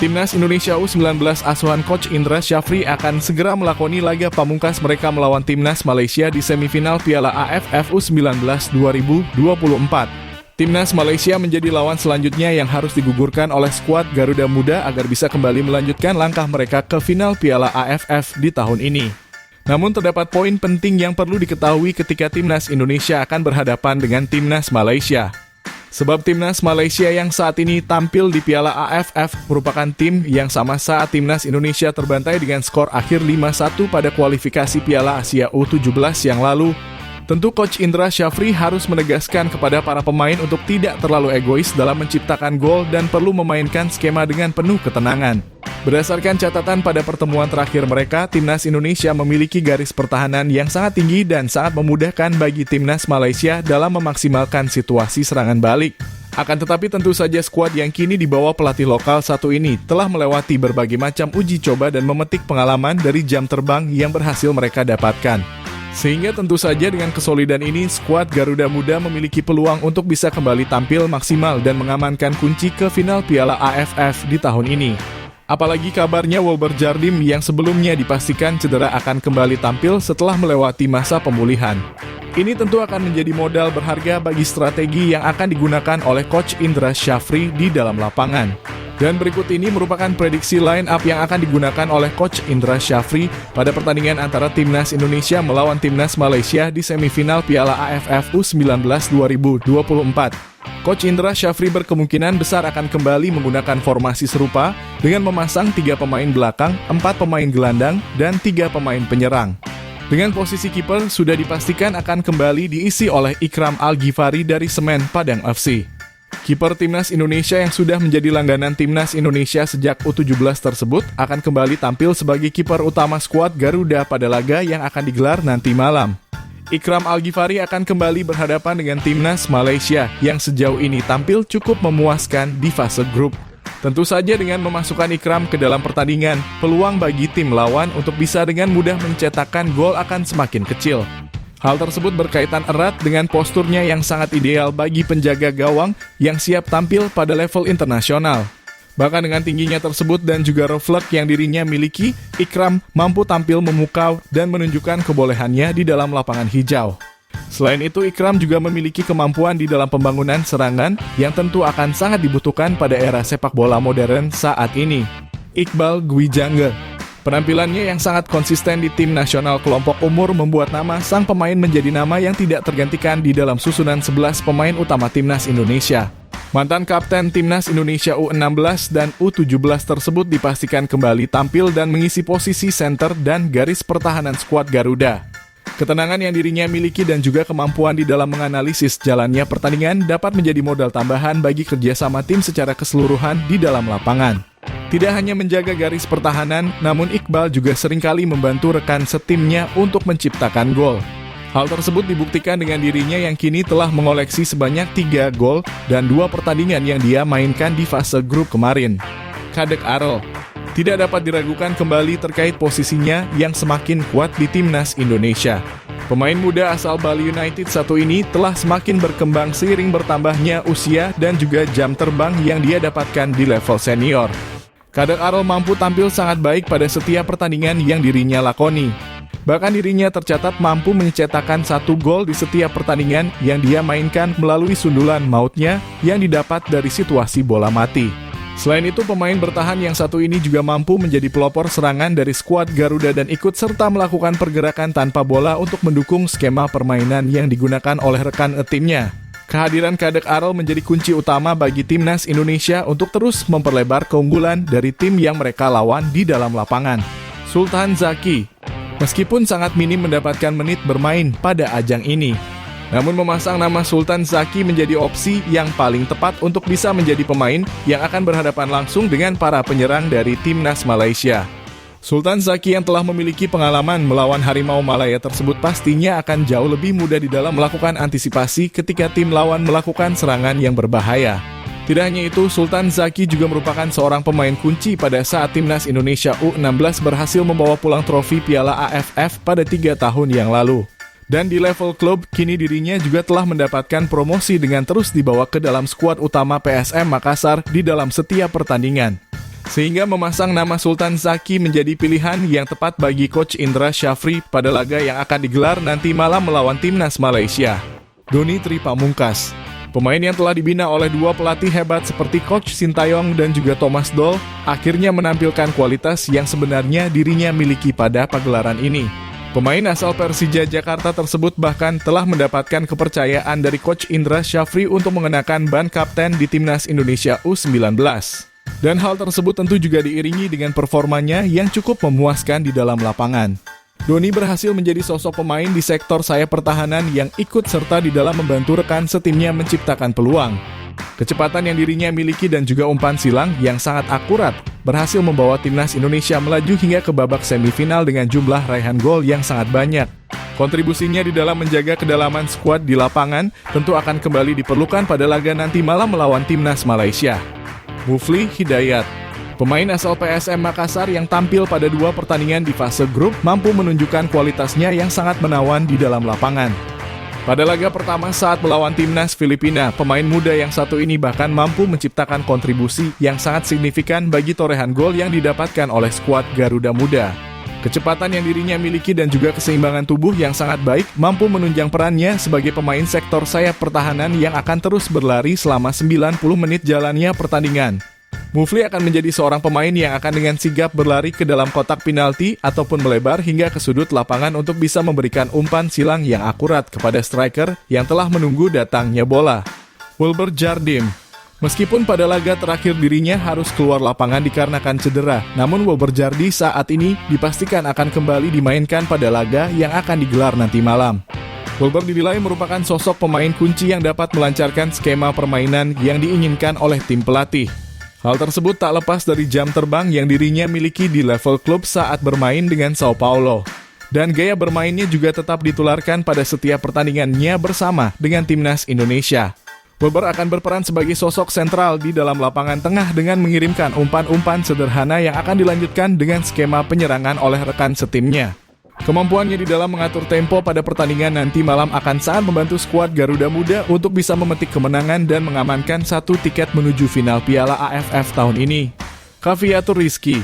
Timnas Indonesia U19 asuhan Coach Indra Syafri akan segera melakoni laga pamungkas mereka melawan Timnas Malaysia di semifinal Piala AFF U19 2024. Timnas Malaysia menjadi lawan selanjutnya yang harus digugurkan oleh skuad Garuda Muda agar bisa kembali melanjutkan langkah mereka ke final Piala AFF di tahun ini. Namun terdapat poin penting yang perlu diketahui ketika Timnas Indonesia akan berhadapan dengan Timnas Malaysia. Sebab Timnas Malaysia yang saat ini tampil di Piala AFF merupakan tim yang sama saat Timnas Indonesia terbantai dengan skor akhir 5-1 pada kualifikasi Piala Asia U17 yang lalu. Tentu Coach Indra Syafri harus menegaskan kepada para pemain untuk tidak terlalu egois dalam menciptakan gol dan perlu memainkan skema dengan penuh ketenangan. Berdasarkan catatan pada pertemuan terakhir mereka, Timnas Indonesia memiliki garis pertahanan yang sangat tinggi dan sangat memudahkan bagi Timnas Malaysia dalam memaksimalkan situasi serangan balik. Akan tetapi tentu saja skuad yang kini dibawa pelatih lokal satu ini telah melewati berbagai macam uji coba dan memetik pengalaman dari jam terbang yang berhasil mereka dapatkan. Sehingga tentu saja dengan kesolidan ini, skuad Garuda Muda memiliki peluang untuk bisa kembali tampil maksimal dan mengamankan kunci ke final Piala AFF di tahun ini. Apalagi kabarnya Wilber Jardim yang sebelumnya dipastikan cedera akan kembali tampil setelah melewati masa pemulihan. Ini tentu akan menjadi modal berharga bagi strategi yang akan digunakan oleh Coach Indra Syafri di dalam lapangan. Dan berikut ini merupakan prediksi line up yang akan digunakan oleh Coach Indra Syafri pada pertandingan antara Timnas Indonesia melawan Timnas Malaysia di semifinal Piala AFF U19 2024. Coach Indra Syafri berkemungkinan besar akan kembali menggunakan formasi serupa dengan memasang 3 pemain belakang, 4 pemain gelandang, dan 3 pemain penyerang. Dengan posisi kiper sudah dipastikan akan kembali diisi oleh Ikram Al-Ghifari dari Semen Padang FC. Kiper Timnas Indonesia yang sudah menjadi langganan Timnas Indonesia sejak U17 tersebut akan kembali tampil sebagai kiper utama skuad Garuda pada laga yang akan digelar nanti malam. Ikram Al-Ghifari akan kembali berhadapan dengan Timnas Malaysia yang sejauh ini tampil cukup memuaskan di fase grup. Tentu saja dengan memasukkan Ikram ke dalam pertandingan, peluang bagi tim lawan untuk bisa dengan mudah mencetakkan gol akan semakin kecil. Hal tersebut berkaitan erat dengan posturnya yang sangat ideal bagi penjaga gawang yang siap tampil pada level internasional. Bahkan dengan tingginya tersebut dan juga refleks yang dirinya miliki, Ikram mampu tampil memukau dan menunjukkan kebolehannya di dalam lapangan hijau. Selain itu, Ikram juga memiliki kemampuan di dalam pembangunan serangan yang tentu akan sangat dibutuhkan pada era sepak bola modern saat ini. Iqbal Gwijanga. Penampilannya yang sangat konsisten di tim nasional kelompok umur membuat nama sang pemain menjadi nama yang tidak tergantikan di dalam susunan 11 pemain utama Timnas Indonesia. Mantan kapten Timnas Indonesia U16 dan U17 tersebut dipastikan kembali tampil dan mengisi posisi center dan garis pertahanan skuad Garuda. Ketenangan yang dirinya miliki dan juga kemampuan di dalam menganalisis jalannya pertandingan dapat menjadi modal tambahan bagi kerjasama tim secara keseluruhan di dalam lapangan. Tidak hanya menjaga garis pertahanan, namun Iqbal juga seringkali membantu rekan setimnya untuk menciptakan gol. Hal tersebut dibuktikan dengan dirinya yang kini telah mengoleksi sebanyak 3 gol dan 2 pertandingan yang dia mainkan di fase grup kemarin. Kadek Arel tidak dapat diragukan kembali terkait posisinya yang semakin kuat di Timnas Indonesia. Pemain muda asal Bali United satu ini telah semakin berkembang seiring bertambahnya usia dan juga jam terbang yang dia dapatkan di level senior. Kadek Arel mampu tampil sangat baik pada setiap pertandingan yang dirinya lakoni. Bahkan dirinya tercatat mampu mencetakkan 1 gol di setiap pertandingan yang dia mainkan melalui sundulan mautnya yang didapat dari situasi bola mati. Selain itu, pemain bertahan yang satu ini juga mampu menjadi pelopor serangan dari skuad Garuda dan ikut serta melakukan pergerakan tanpa bola untuk mendukung skema permainan yang digunakan oleh rekan timnya. Kehadiran Kadek Arel menjadi kunci utama bagi Timnas Indonesia untuk terus memperlebar keunggulan dari tim yang mereka lawan di dalam lapangan. Sultan Zaki meskipun sangat minim mendapatkan menit bermain pada ajang ini, namun memasang nama Sultan Zaki menjadi opsi yang paling tepat untuk bisa menjadi pemain yang akan berhadapan langsung dengan para penyerang dari Timnas Malaysia. Sultan Zaki yang telah memiliki pengalaman melawan Harimau Malaya tersebut pastinya akan jauh lebih mudah di dalam melakukan antisipasi ketika tim lawan melakukan serangan yang berbahaya. Tidak hanya itu, Sultan Zaki juga merupakan seorang pemain kunci pada saat Timnas Indonesia U16 berhasil membawa pulang trofi Piala AFF pada 3 tahun yang lalu. Dan di level klub, kini dirinya juga telah mendapatkan promosi dengan terus dibawa ke dalam skuad utama PSM Makassar di dalam setiap pertandingan. sehingga memasang nama Sultan Zaki menjadi pilihan yang tepat bagi Coach Indra Syafri pada laga yang akan digelar nanti malam melawan timnas Malaysia. Doni Tri Pamungkas, pemain yang telah dibina oleh dua pelatih hebat seperti Coach Sintayong dan juga Thomas Doll, akhirnya menampilkan kualitas yang sebenarnya dirinya miliki pada pagelaran ini. Pemain asal Persija Jakarta tersebut bahkan telah mendapatkan kepercayaan dari Coach Indra Syafri untuk mengenakan ban kapten di timnas Indonesia U19. Dan hal tersebut tentu juga diiringi dengan performanya yang cukup memuaskan di dalam lapangan. Doni berhasil menjadi sosok pemain di sektor sayap pertahanan yang ikut serta di dalam membantu rekan setimnya menciptakan peluang. Kecepatan yang dirinya miliki dan juga umpan silang yang sangat akurat berhasil membawa timnas Indonesia melaju hingga ke babak semifinal dengan jumlah raihan gol yang sangat banyak. Kontribusinya di dalam menjaga kedalaman skuad di lapangan tentu akan kembali diperlukan pada laga nanti malam melawan timnas Malaysia. Mufli Hidayat, pemain asal PSM Makassar yang tampil pada dua pertandingan di fase grup mampu menunjukkan kualitasnya yang sangat menawan di dalam lapangan. Pada laga pertama saat melawan timnas Filipina, pemain muda yang satu ini bahkan mampu menciptakan kontribusi yang sangat signifikan bagi torehan gol yang didapatkan oleh skuad Garuda Muda. Kecepatan yang dirinya miliki dan juga keseimbangan tubuh yang sangat baik mampu menunjang perannya sebagai pemain sektor sayap pertahanan yang akan terus berlari selama 90 menit jalannya pertandingan. Mufli akan menjadi seorang pemain yang akan dengan sigap berlari ke dalam kotak penalti ataupun melebar hingga ke sudut lapangan untuk bisa memberikan umpan silang yang akurat kepada striker yang telah menunggu datangnya bola. Wilber Jardim, meskipun pada laga terakhir dirinya harus keluar lapangan dikarenakan cedera, namun Wilber Jardim saat ini dipastikan akan kembali dimainkan pada laga yang akan digelar nanti malam. Wilber dinilai merupakan sosok pemain kunci yang dapat melancarkan skema permainan yang diinginkan oleh tim pelatih. Hal tersebut tak lepas dari jam terbang yang dirinya miliki di level klub saat bermain dengan Sao Paulo. Dan gaya bermainnya juga tetap ditularkan pada setiap pertandingannya bersama dengan timnas Indonesia. Wilber akan berperan sebagai sosok sentral di dalam lapangan tengah dengan mengirimkan umpan-umpan sederhana yang akan dilanjutkan dengan skema penyerangan oleh rekan setimnya. Kemampuannya di dalam mengatur tempo pada pertandingan nanti malam akan sangat membantu skuad Garuda Muda untuk bisa memetik kemenangan dan mengamankan satu tiket menuju final Piala AFF tahun ini. Kaviatur Rizky,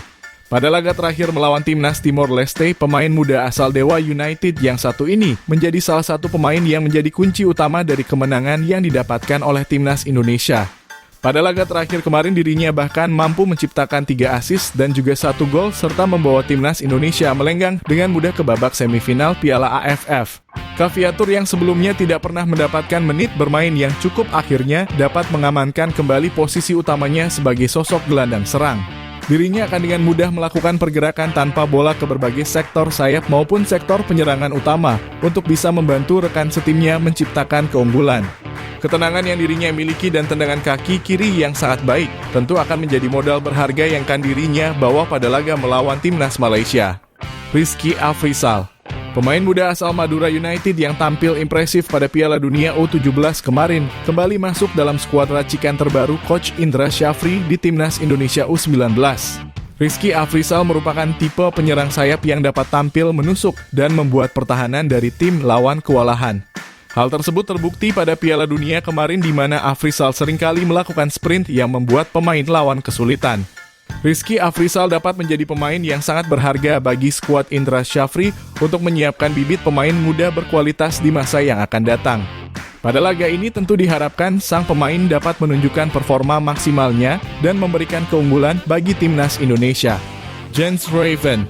pada laga terakhir melawan timnas Timor Leste, pemain muda asal Dewa United yang satu ini menjadi salah satu pemain yang menjadi kunci utama dari kemenangan yang didapatkan oleh timnas Indonesia. Pada laga terakhir kemarin dirinya bahkan mampu menciptakan 3 assist dan juga 1 gol serta membawa timnas Indonesia melenggang dengan mudah ke babak semifinal Piala AFF. Kaviatur yang sebelumnya tidak pernah mendapatkan menit bermain yang cukup akhirnya dapat mengamankan kembali posisi utamanya sebagai sosok gelandang serang. Dirinya akan dengan mudah melakukan pergerakan tanpa bola ke berbagai sektor sayap maupun sektor penyerangan utama untuk bisa membantu rekan setimnya menciptakan keunggulan. Ketenangan yang dirinya miliki dan tendangan kaki kiri yang sangat baik tentu akan menjadi modal berharga yang akan dirinya bawa pada laga melawan timnas Malaysia. Rizky Afrizal, pemain muda asal Madura United yang tampil impresif pada Piala Dunia U17 kemarin, kembali masuk dalam skuad racikan terbaru Coach Indra Syafri di timnas Indonesia U19. Rizky Afrizal merupakan tipe penyerang sayap yang dapat tampil menusuk dan membuat pertahanan dari tim lawan kewalahan. Hal tersebut terbukti pada Piala Dunia kemarin di mana Afrizal seringkali melakukan sprint yang membuat pemain lawan kesulitan. Rizky Afrizal dapat menjadi pemain yang sangat berharga bagi skuad Indra Syafri untuk menyiapkan bibit pemain muda berkualitas di masa yang akan datang. Pada laga ini tentu diharapkan sang pemain dapat menunjukkan performa maksimalnya dan memberikan keunggulan bagi timnas Indonesia. Jens Raven,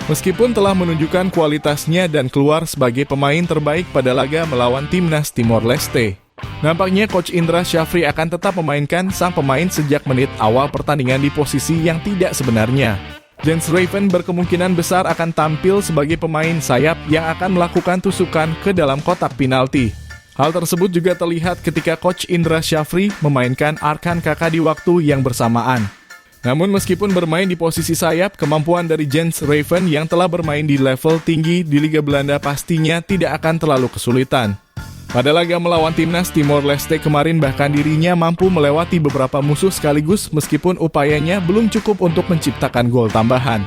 meskipun telah menunjukkan kualitasnya dan keluar sebagai pemain terbaik pada laga melawan timnas Timor Leste, nampaknya Coach Indra Syafri akan tetap memainkan sang pemain sejak menit awal pertandingan di posisi yang tidak sebenarnya. Jens Raven berkemungkinan besar akan tampil sebagai pemain sayap yang akan melakukan tusukan ke dalam kotak penalti. Hal tersebut juga terlihat ketika Coach Indra Syafri memainkan Arkan Kakak di waktu yang bersamaan. Namun meskipun bermain di posisi sayap, kemampuan dari Jens Raven yang telah bermain di level tinggi di Liga Belanda pastinya tidak akan terlalu kesulitan. Pada laga melawan timnas Timor Leste kemarin bahkan dirinya mampu melewati beberapa musuh sekaligus meskipun upayanya belum cukup untuk menciptakan gol tambahan.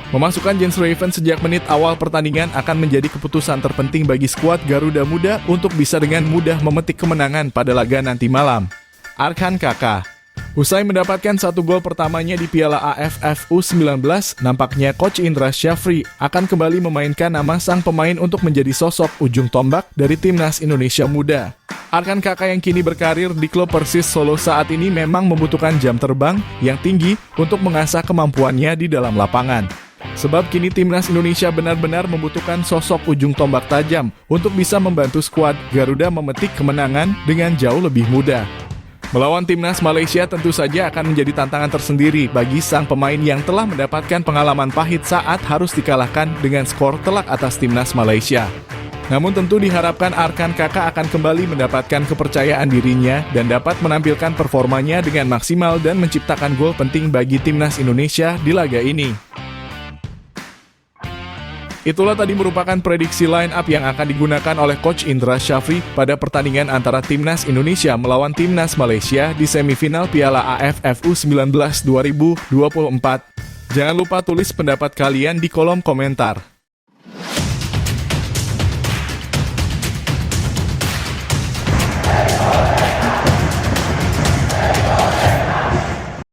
Memasukkan Jens Raven sejak menit awal pertandingan akan menjadi keputusan terpenting bagi skuad Garuda Muda untuk bisa dengan mudah memetik kemenangan pada laga nanti malam. Arkan Kakak, Usai mendapatkan 1 gol pertamanya di Piala AFF U19, nampaknya Coach Indra Syafri akan kembali memainkan nama sang pemain untuk menjadi sosok ujung tombak dari Timnas Indonesia Muda. Arkan Kakak yang kini berkarir di klub Persis Solo saat ini memang membutuhkan jam terbang yang tinggi untuk mengasah kemampuannya di dalam lapangan. Sebab kini Timnas Indonesia benar-benar membutuhkan sosok ujung tombak tajam untuk bisa membantu skuad Garuda memetik kemenangan dengan jauh lebih mudah. Melawan Timnas Malaysia tentu saja akan menjadi tantangan tersendiri bagi sang pemain yang telah mendapatkan pengalaman pahit saat harus dikalahkan dengan skor telak atas Timnas Malaysia. Namun tentu diharapkan Arkan Kakak akan kembali mendapatkan kepercayaan dirinya dan dapat menampilkan performanya dengan maksimal dan menciptakan gol penting bagi Timnas Indonesia di laga ini. Itulah tadi merupakan prediksi line up yang akan digunakan oleh Coach Indra Syafri pada pertandingan antara Timnas Indonesia melawan Timnas Malaysia di semifinal Piala AFF U19 2024. Jangan lupa tulis pendapat kalian di kolom komentar.